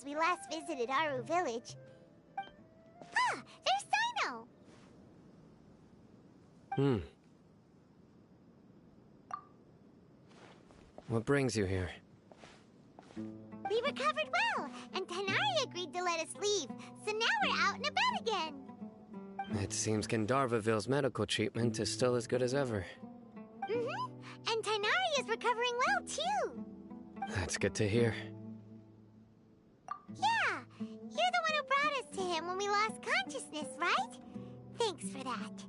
since we last visited Aru village. Ah, there's Sino! What brings you here? We recovered well, and Tanari agreed to let us leave, so now we're out and about again. It seems Gandharvaville's medical treatment is still as good as ever. And Tanari is recovering well, too. That's good to hear. Yeah, you're the one who brought us to him when we lost consciousness, right? Thanks for that.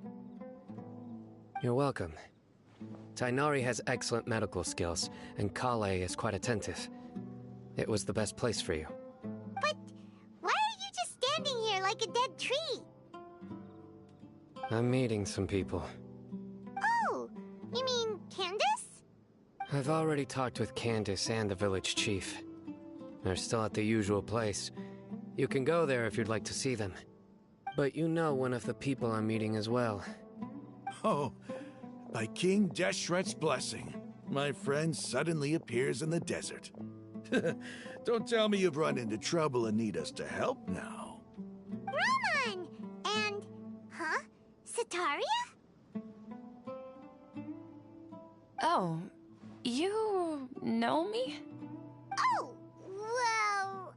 You're welcome. Tainari has excellent medical skills, and Kale is quite attentive. It was the best place for you. But why are you just standing here like a dead tree? I'm meeting some people. Oh, you mean Candace? I've already talked with Candace and the village chief. They're still at the usual place. You can go there if you'd like to see them. But you know one of the people I'm meeting as well. Oh, by King Deshret's blessing, my friend suddenly appears in the desert. Don't tell me you've run into trouble and need us to help now. Roman! And... huh? Sataria? Oh, you know me? Oh, well,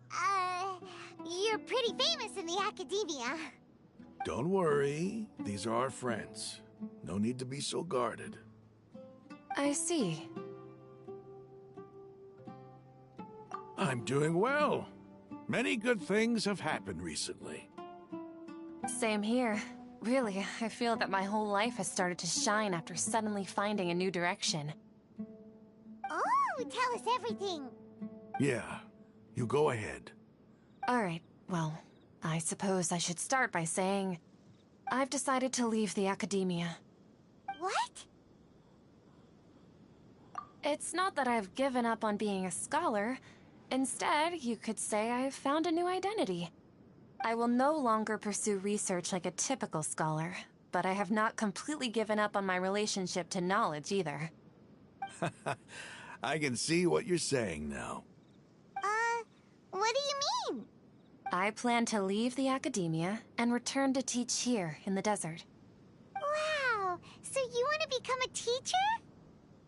you're pretty famous in the academia. Don't worry, these are our friends. No need to be so guarded. I see. I'm doing well. Many good things have happened recently. Same here. Really, I feel that my whole life has started to shine after suddenly finding a new direction. Oh, tell us everything. Yeah, you go ahead. Alright, well, I suppose I should start by saying I've decided to leave the academia. What? It's not that I've given up on being a scholar. Instead, you could say I've found a new identity. I will no longer pursue research like a typical scholar, but I have not completely given up on my relationship to knowledge either. I can see what you're saying now. What do you mean? I plan to leave the academia and return to teach here in the desert. Wow, so you want to become a teacher?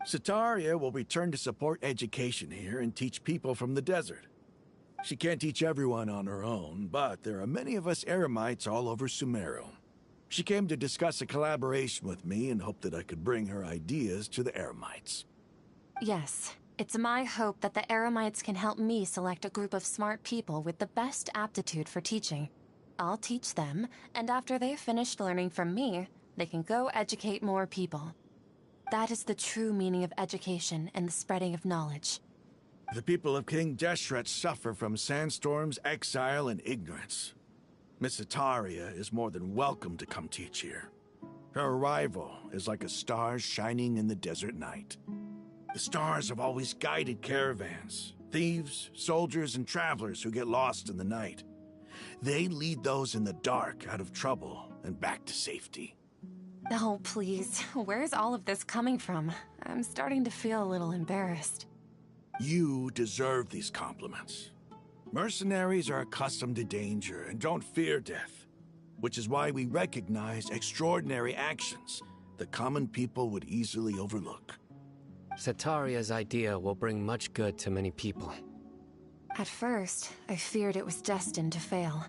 Sataria will return to support education here and teach people from the desert. She can't teach everyone on her own, but there are many of us Eremites all over Sumaru. She came to discuss a collaboration with me and hoped that I could bring her ideas to the Eremites. Yes, it's my hope that the Eremites can help me select a group of smart people with the best aptitude for teaching. I'll teach them, and after they've finished learning from me, they can go educate more people. That is the true meaning of education and the spreading of knowledge. The people of King Deshret suffer from sandstorms, exile, and ignorance. Miss Sataria is more than welcome to come teach here. Her arrival is like a star shining in the desert night. The stars have always guided caravans, thieves, soldiers, and travelers who get lost in the night. They lead those in the dark out of trouble and back to safety. Oh, please. Where's all of this coming from? I'm starting to feel a little embarrassed. You deserve these compliments. Mercenaries are accustomed to danger and don't fear death, which is why we recognize extraordinary actions that common people would easily overlook. Sataria's idea will bring much good to many people. At first, I feared it was destined to fail.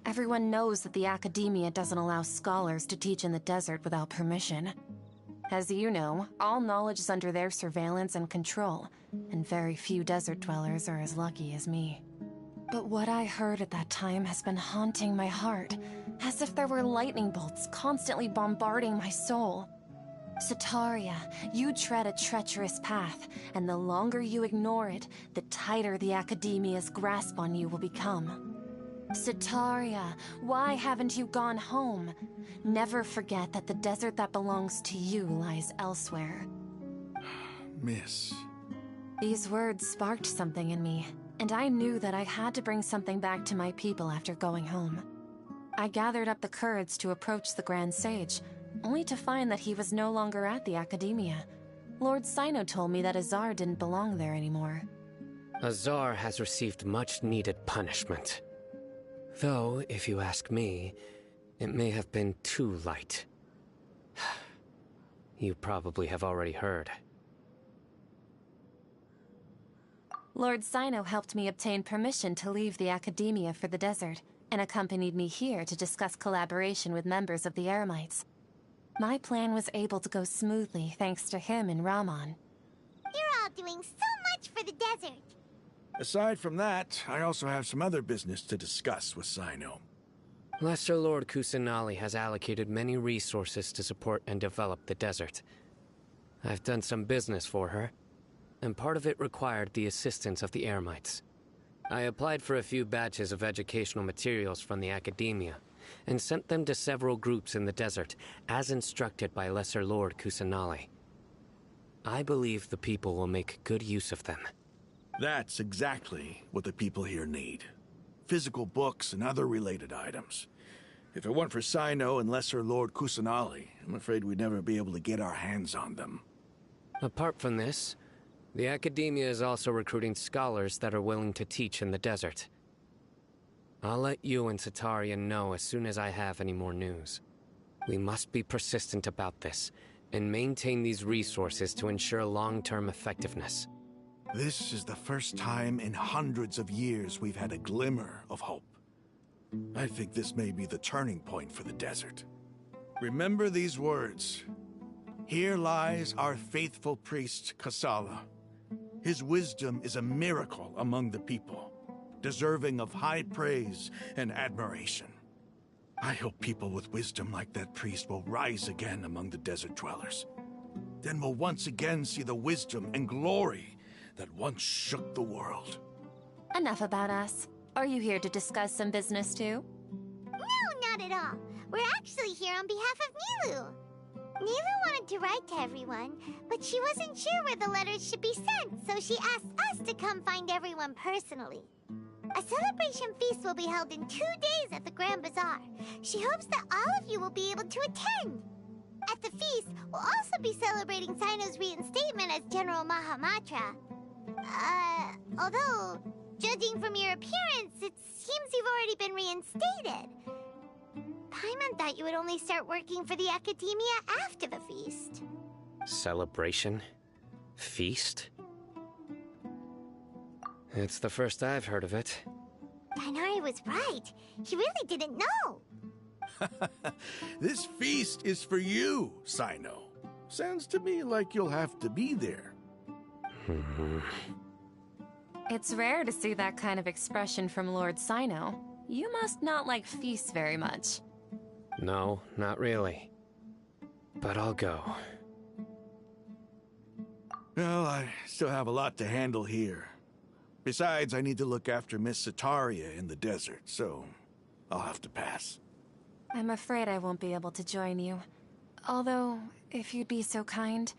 Everyone knows that the academia doesn't allow scholars to teach in the desert without permission. As you know, all knowledge is under their surveillance and control, and very few desert dwellers are as lucky as me. But what I heard at that time has been haunting my heart, as if there were lightning bolts constantly bombarding my soul. Sataria, you tread a treacherous path, and the longer you ignore it, the tighter the academia's grasp on you will become. Sataria, why haven't you gone home? Never forget that the desert that belongs to you lies elsewhere. Miss. These words sparked something in me, and I knew that I had to bring something back to my people after going home. I gathered up the courage to approach the Grand Sage, only to find that he was no longer at the academia. Lord Sino told me that Azar didn't belong there anymore. Azar has received much-needed punishment. Though, if you ask me, it may have been too light. You probably have already heard. Lord Sino helped me obtain permission to leave the Academia for the desert, and accompanied me here to discuss collaboration with members of the Eremites. My plan was able to go smoothly thanks to him and Rahman. You're all doing so much for the desert. Aside from that, I also have some other business to discuss with Sino. Lesser Lord Kusanali has allocated many resources to support and develop the desert. I've done some business for her, and part of it required the assistance of the Eremites. I applied for a few batches of educational materials from the Academia, and sent them to several groups in the desert, as instructed by Lesser Lord Kusanali. I believe the people will make good use of them. That's exactly what the people here need. Physical books and other related items. If it weren't for Sino and Lesser Lord Kusanali, I'm afraid we'd never be able to get our hands on them. Apart from this, the Academia is also recruiting scholars that are willing to teach in the desert. I'll let you and Sataria know as soon as I have any more news. We must be persistent about this, and maintain these resources to ensure long-term effectiveness. This is the first time in hundreds of years we've had a glimmer of hope. I think this may be the turning point for the desert. Remember these words. Here lies our faithful priest, Kasala. His wisdom is a miracle among the people, deserving of high praise and admiration. I hope people with wisdom like that priest will rise again among the desert dwellers. Then we'll once again see the wisdom and glory that once shook the world. Enough about us. Are you here to discuss some business too? No, not at all. We're actually here on behalf of Nilu. Nilu wanted to write to everyone, but she wasn't sure where the letters should be sent, so she asked us to come find everyone personally. A celebration feast will be held in 2 days at the Grand Bazaar. She hopes that all of you will be able to attend. At the feast, we'll also be celebrating Sino's reinstatement as General Mahamatra. Although, judging from your appearance, it seems you've already been reinstated. Paimon thought you would only start working for the Academia after the feast. Celebration? Feast? It's the first I've heard of it. Dainari was right. He really didn't know. This feast is for you, Sino. Sounds to me like you'll have to be there. It's rare to see that kind of expression from Lord Sino. You must not like feasts very much. No, not really. But I'll go. Well, I still have a lot to handle here. Besides, I need to look after Miss Sataria in the desert, so I'll have to pass. I'm afraid I won't be able to join you. Although, if you'd be so kind,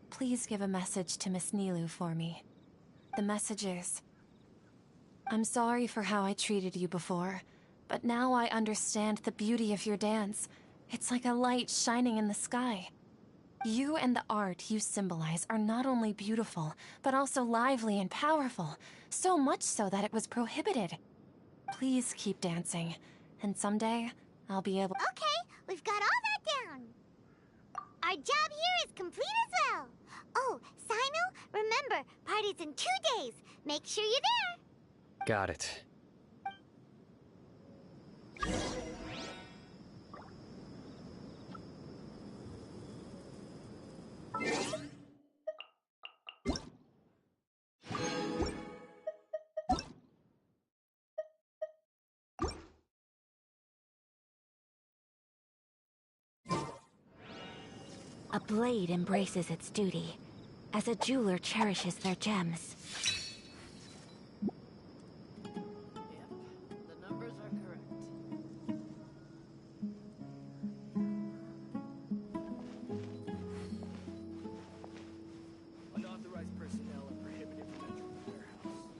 please give a message to Miss Nilu for me. The message is, I'm sorry for how I treated you before, but now I understand the beauty of your dance. It's like a light shining in the sky. You and the art you symbolize are not only beautiful, but also lively and powerful, so much so that it was prohibited. Please keep dancing, and someday, I'll be able— Okay, we've got all that down. Our job here is complete as well. Oh, Sino, remember, party's in 2 days. Make sure you're there. Got it. A blade embraces its duty, as a jeweler cherishes their gems. The numbers are correct. Unauthorized personnel are prohibited from entering the warehouse.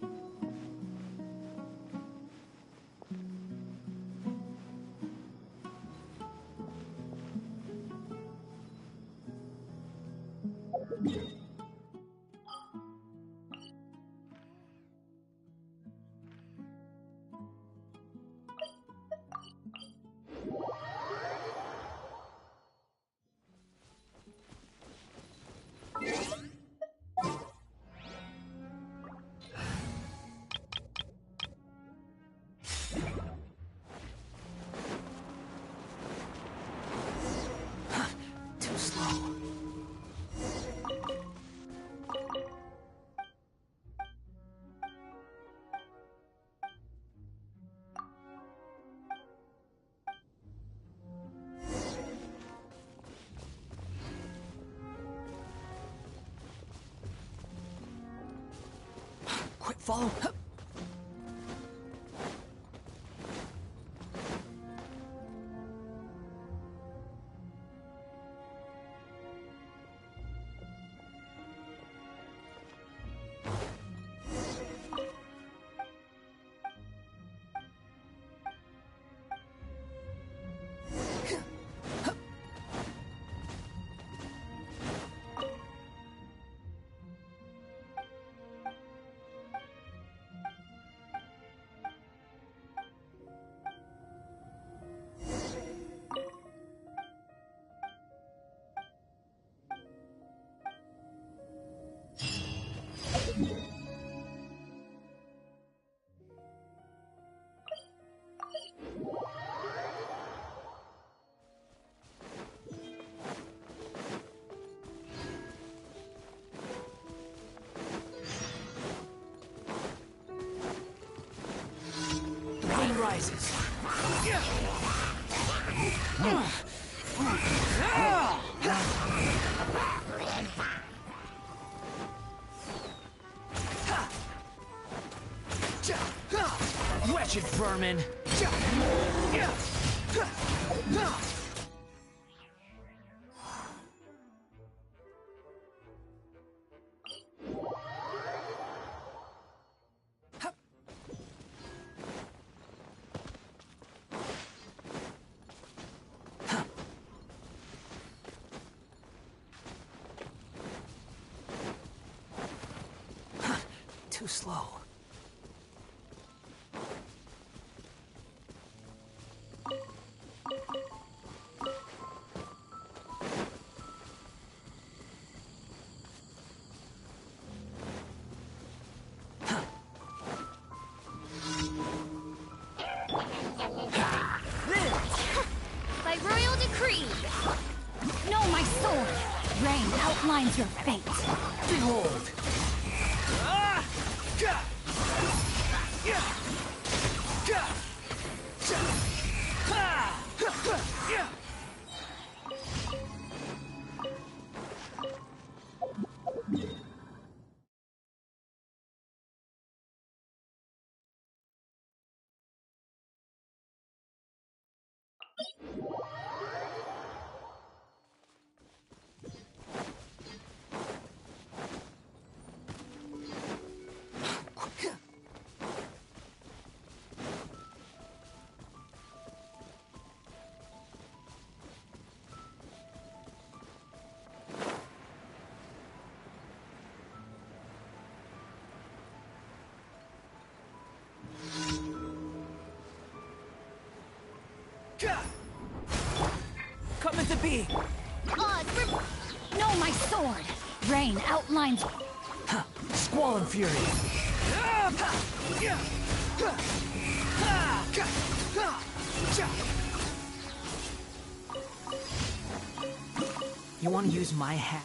Follow. Rain rises. Wretched vermin! Too slow. By royal decree! No, my sword! Rain outlines your fate. Behold! Coming to be! No, my sword! Rain outlines... Squall and fury! You want to use my hat?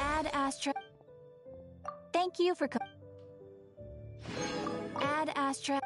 Add Astra... Thank you for... Add Astra...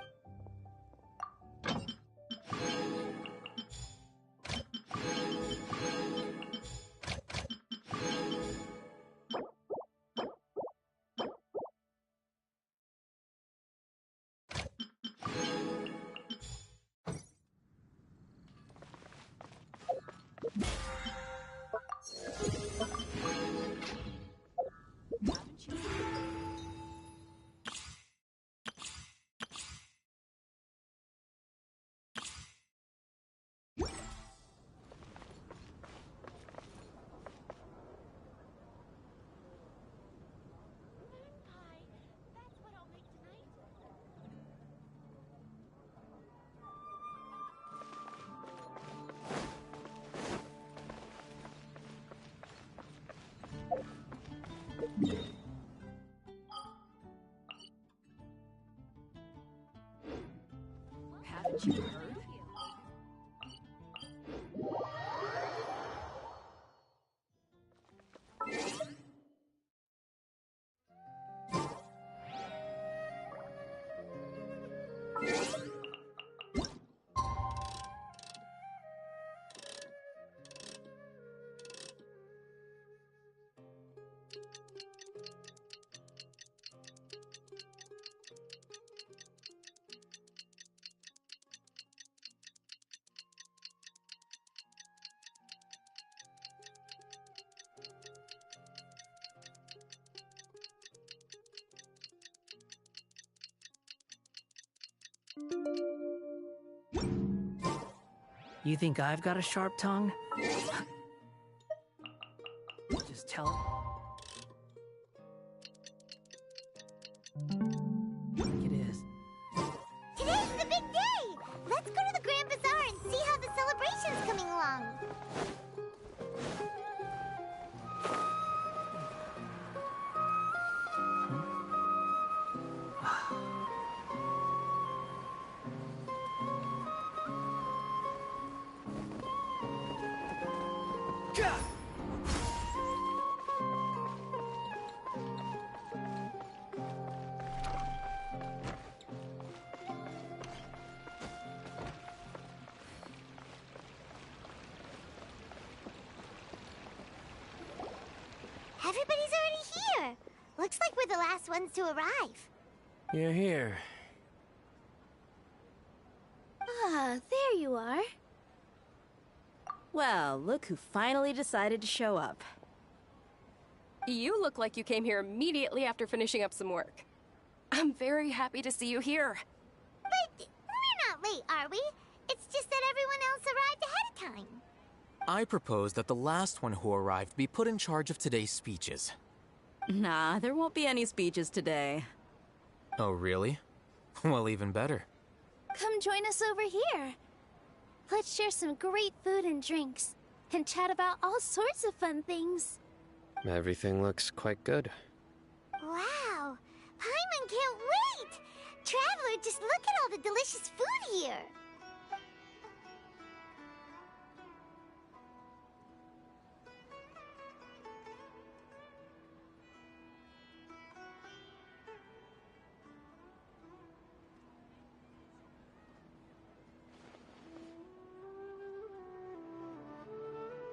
Haven't you heard? You think I've got a sharp tongue? Just tell it. It is. Today's the big day! Let's go to the Grand Bazaar and see how the celebration's coming along. Everybody's already here. Looks like we're the last ones to arrive. You're here. Ah, there you are. Well, look who finally decided to show up. You look like you came here immediately after finishing up some work. I'm very happy to see you here. But we're not late, are we? It's just that everyone else arrived ahead of time. I propose that the last one who arrived be put in charge of today's speeches. Nah, there won't be any speeches today. Oh, really? Well, even better. Come join us over here. Let's share some great food and drinks, and chat about all sorts of fun things. Everything looks quite good. Wow! Paimon can't wait! Traveler, just look at all the delicious food here!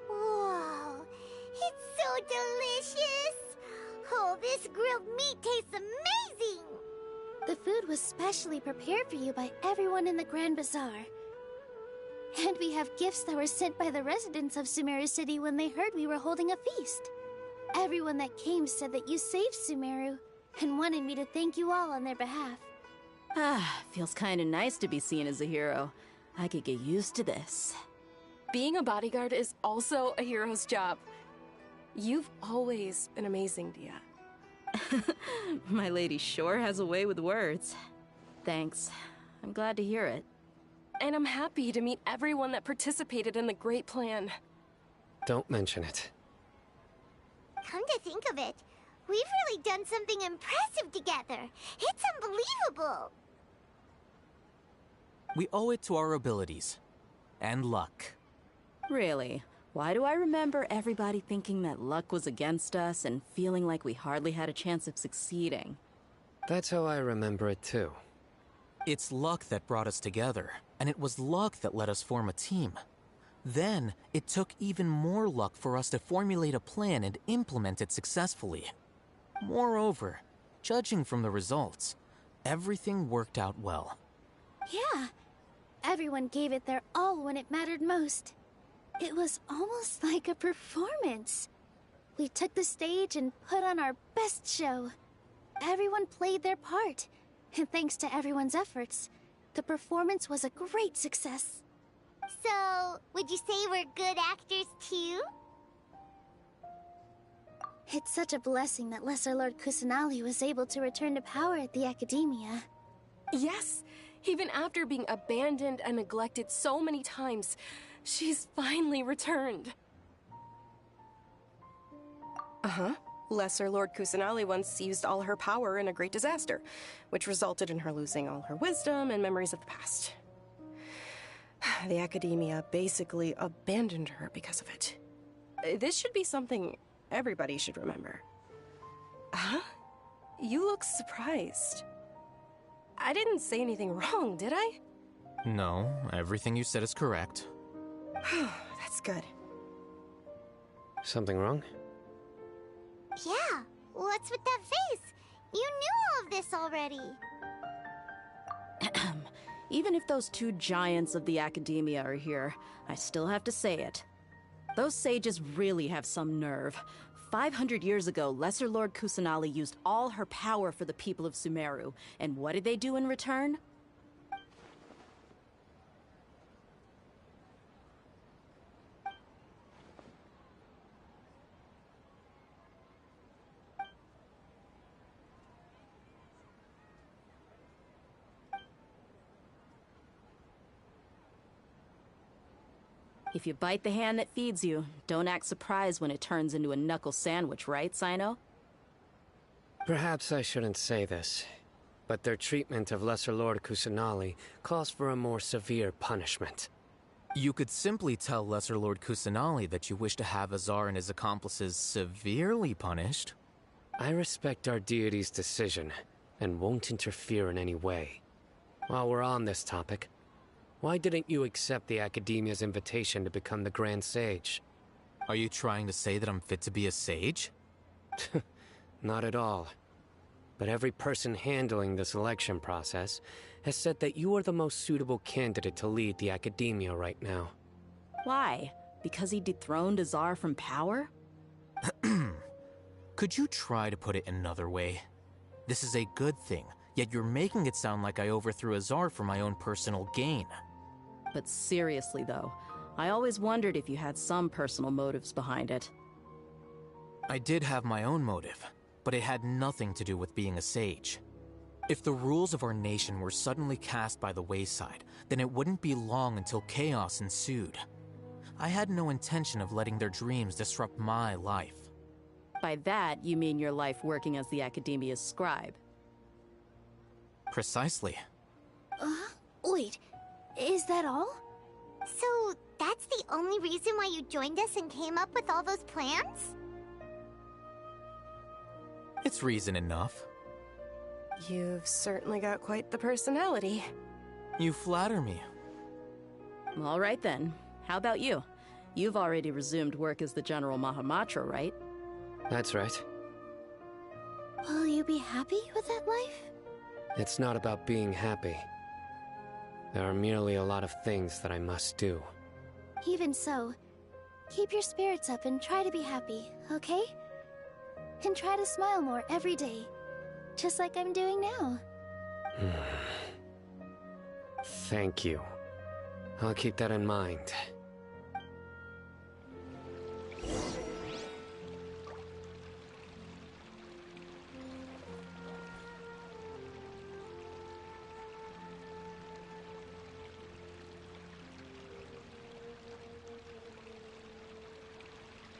Whoa! It's so delicious! Oh, this grilled meat tastes amazing! The food was specially prepared for you by everyone in the Grand Bazaar. And we have gifts that were sent by the residents of Sumaru City when they heard we were holding a feast. Everyone that came said that you saved Sumaru, and wanted me to thank you all on their behalf. Ah, feels kinda nice to be seen as a hero. I could get used to this. Being a bodyguard is also a hero's job. You've always been amazing, Dia. My lady sure has a way with words. Thanks. I'm glad to hear it. And I'm happy to meet everyone that participated in the great plan. Don't mention it. Come to think of it, we've really done something impressive together. It's unbelievable! We owe it to our abilities. And luck. Really? Why do I remember everybody thinking that luck was against us and feeling like we hardly had a chance of succeeding? That's how I remember it too. It's luck that brought us together, and it was luck that let us form a team. Then, it took even more luck for us to formulate a plan and implement it successfully. Moreover, judging from the results, everything worked out well. Yeah. Everyone gave it their all when it mattered most. It was almost like a performance. We took the stage and put on our best show. Everyone played their part, and thanks to everyone's efforts, the performance was a great success. So, would you say we're good actors too? It's such a blessing that Lesser Lord Kusanali was able to return to power at the Academia. Yes, even after being abandoned and neglected so many times, she's finally returned. Uh-huh. Lesser Lord Kusanali once used all her power in a great disaster, which resulted in her losing all her wisdom and memories of the past. The academia basically abandoned her because of it. This should be something everybody should remember. Huh? You look surprised. I didn't say anything wrong, did I? No, everything you said is correct. That's good. Something wrong? Yeah, what's with that face? You knew all of this already. Even if those two giants of the academia are here, I still have to say it. Those sages really have some nerve. 500 years ago, Lesser Lord Kusanali used all her power for the people of Sumaru, and what did they do in return? If you bite the hand that feeds you, don't act surprised when it turns into a knuckle sandwich, right, Sino? Perhaps I shouldn't say this, but their treatment of Lesser Lord Kusanali calls for a more severe punishment. You could simply tell Lesser Lord Kusanali that you wish to have Azar and his accomplices severely punished. I respect our deity's decision, and won't interfere in any way. While we're on this topic, why didn't you accept the Academia's invitation to become the Grand Sage? Are you trying to say that I'm fit to be a sage? Not at all. But every person handling the selection process has said that you are the most suitable candidate to lead the Academia right now. Why? Because he dethroned Azar from power? Could you try to put it another way? This is a good thing, yet you're making it sound like I overthrew Azar for my own personal gain. But seriously, though, I always wondered if you had some personal motives behind it. I did have my own motive, but it had nothing to do with being a sage. If the rules of our nation were suddenly cast by the wayside, then it wouldn't be long until chaos ensued. I had no intention of letting their dreams disrupt my life. By that, you mean your life working as the Academia's scribe? Precisely. Wait, is that all? So, that's the only reason why you joined us and came up with all those plans? It's reason enough. You've certainly got quite the personality. You flatter me. All right then. How about you? You've already resumed work as the General Mahamatra, right? That's right. Will you be happy with that life? It's not about being happy. There are merely a lot of things that I must do. Even so, keep your spirits up and try to be happy, okay? And try to smile more every day, just like I'm doing now. Thank you. I'll keep that in mind.